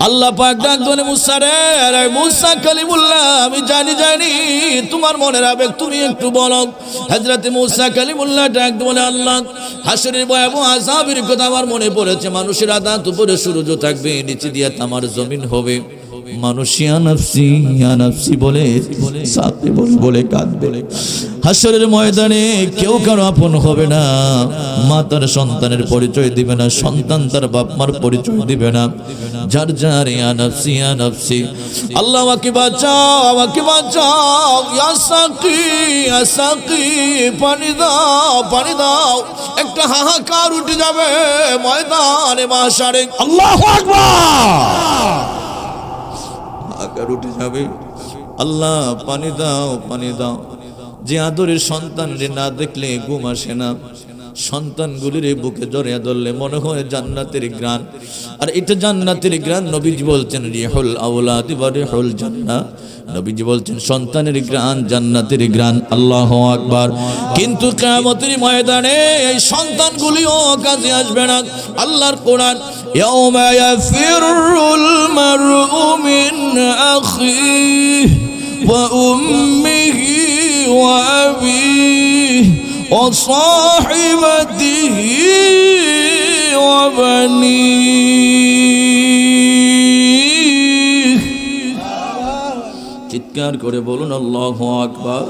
আল্লাহ পাক ডাক দেন মুসা রে, আরে মুসা কালিমুল্লাহ, আমি জানি তোমার মনের আবেগ, তুমি একটু বলো। হযরত মুসা কালিমুল্লাহ ডাক বলে, আল্লাহ হাসরের ভয়াবহ আযাবের কথা আমার মনে পড়েছে। মানুষের আদাত উপরে সূর্য থাকবে, নিচে দিয়ে তামার জমিন হবে। মানুষ ইয়া নাফসি বলে সাথে বলে কাঁদবে। হাসরের ময়দানে কেউ কারো আপন হবে না। মা তার সন্তানের পরিচয় দিবে না, সন্তান তার বাপ মার পরিচয় দিবে না। যার যার ইয়া নাফসি। আল্লাহ আমাকে বাঁচাও, ইয়া সাকি পানি দাও। একটা হাহাকার উঠে যাবে ময়দানে মাহশারে। আল্লাহু আকবার। হাহাকার উঠে যাবে, আল্লাহ পানি দাও। যে আদরের সন্তানরে না দেখলে ঘুম আসে না, সন্তানগুলির বুকে জড়িয়ে ধরলে মনে হয় জান্নাতের গ্রান। আর এটা জান্নাতের গ্রান। নবীজি বলছেন রিহুল আওলাদি ওয়া রিহুল জান্নাহ। নবীজি বলছেন সন্তানের গ্রান জান্নাতের গ্রান। আল্লাহু আকবার। কিন্তু কিয়ামতের ময়দানে এই সন্তানগুলিও কাজে আসবে না। আল্লাহর কোরআন, ইয়াউমা ইয়াফিরুল মারউ মিন আখিহি ওয়া উম্মিহি ওয়া আবিহি ওয়া সাহিবাতিহি ওয়া বানিহি। চিৎকার করে বলুন আল্লাহু আকবার।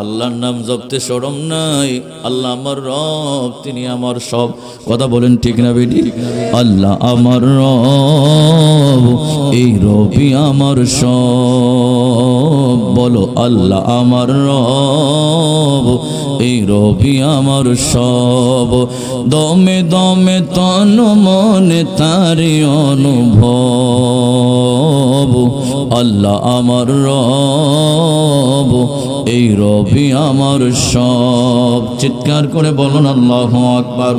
আল্লাহর নাম জপতে শরম নাই। আল্লাহ আমার রব, তিনি আমার সব। কথা বলেন ঠিক না বেটি? আল্লাহ আমার রব, এই রবি আমার সব। বলো আল্লাহ আমার রব, এই রবি আমার সব। দমে দমে তন মনে তারি অনুভব। আল্লাহ আমার রব, এই রবি আমার সব। চিৎকার করে বলুন আল্লাহু আকবার।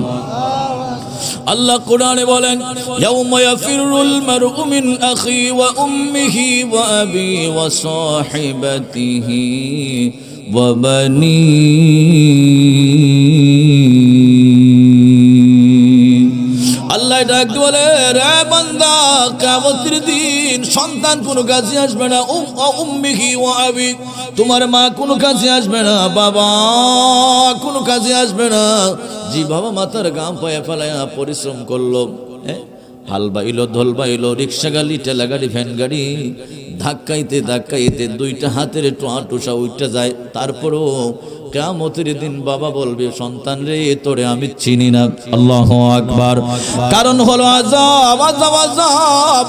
আল্লাহ কোরআনে বলেন, ইয়াউমা ইয়াফিরুল মারউ মিন আখি ওয়া উম্মিহি ওয়া আবি ওয়া সাহিবাতিহি ওয়া বানিহি। আল্লাহ ডাক বলে, রে বান্দা, কিয়ামতের দিন সন্তান কোনো কাজে আসবে না। উম্মিহি ওয়া আবি, তোমার মা কোনো কাজে আসবে না, বাবা কোনো কাজে আসবে না। জি বাবা মাথার গাম পায়ে ফেলায়া পরিশ্রম করলো, হাল বাইলো, ধোল বাইলো, রিক্সা গাড়ি, ঠেলা গাড়ি, ভ্যান গাড়ি, ধাক্কাইতে দুইটা হাতের টোঁসা উঠতে যায়। তারপরও কিয়ামতের দিন বাবা বলবে, সন্তান রে তোরে আমি চিনি না। আল্লাহু আকবার। কারণ হলো আযাব।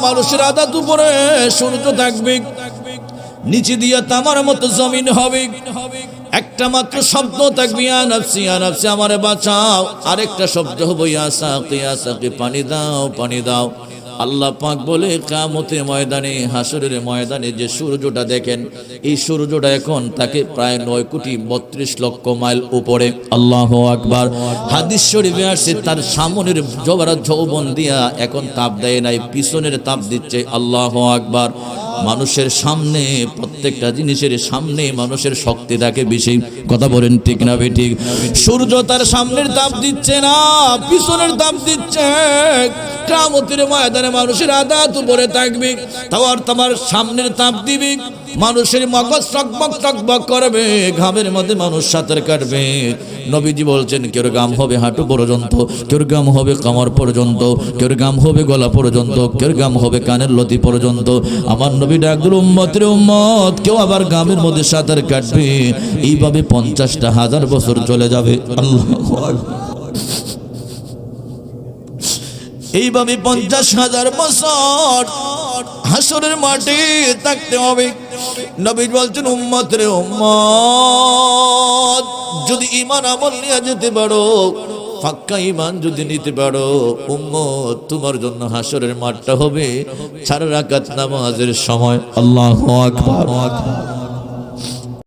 মানুষের আদাত উপরে সূর্য থাকবে, নিচে দিয়ে তামার মতো জমিন হবে। একটা মাত্র শব্দ থাকবে, ইয়া নাফসি আমারে বাঁচাও। আরেকটা শব্দ হবে, ইয়া সাকি পানি দাও। আল্লাহ পাক বলে, কিয়ামতের ময়দানে, হাসরের ময়দানে যে সূর্যটা দেখেন, এই সূর্যটা এখন তাকে প্রায় 9,32,00,000 মাইল উপরে। আল্লাহু আকবার। হাদিস শরীফে আসছে, তার সামনের যৌবন দিয়া এখন তাপ দেয় নাই, পিছনের তাপ দিচ্ছে। আল্লাহু আকবার। মানুষের সামনে, প্রত্যেকটা জিনিসের সামনে মানুষের শক্তি থাকে বেশি। কথা বলেন ঠিক না বেঠিক? সূর্য তার সামনের তাপ দিচ্ছে না, পিছনের তাপ দিচ্ছে। কিয়ামতের ময়দানে মানুষের আদাত উপরে থাকবে, তাও তোমার সামনের তাপ দিবে। মানুষের মগজ টকবক করবে, ঘামের মধ্যে মানুষ সাঁতার কাটবে। নবীজি বলছেন, কেউ গাম হবে হাঁটু পর্যন্ত, কেউ গাম হবে কামর পর্যন্ত, কেউ গাম হবে গলা পর্যন্ত, কেউ গাম হবে কানের লতি পর্যন্ত। আমার নবী ডাকল, উম্মতের উম্মত, কেউ আবার গামের মধ্যে সাঁতার কাটবে। এইভাবে 50,000 বছর চলে যাবে। আল্লাহু আকবার। এইভাবে 50,000 বছর হাসরের মাঠে থাকতে হবে। নবী বলছেন, উম্মত রে উম্মত, যদি ঈমান আমল নিয়ে যেতে পারো, পাক্কা ঈমান যদি নিতে পারো, উম্মত তোমার জন্য হাসরের মাঠটা হবে 4 রাকাত নামাজের সময়। আল্লাহু আকবার।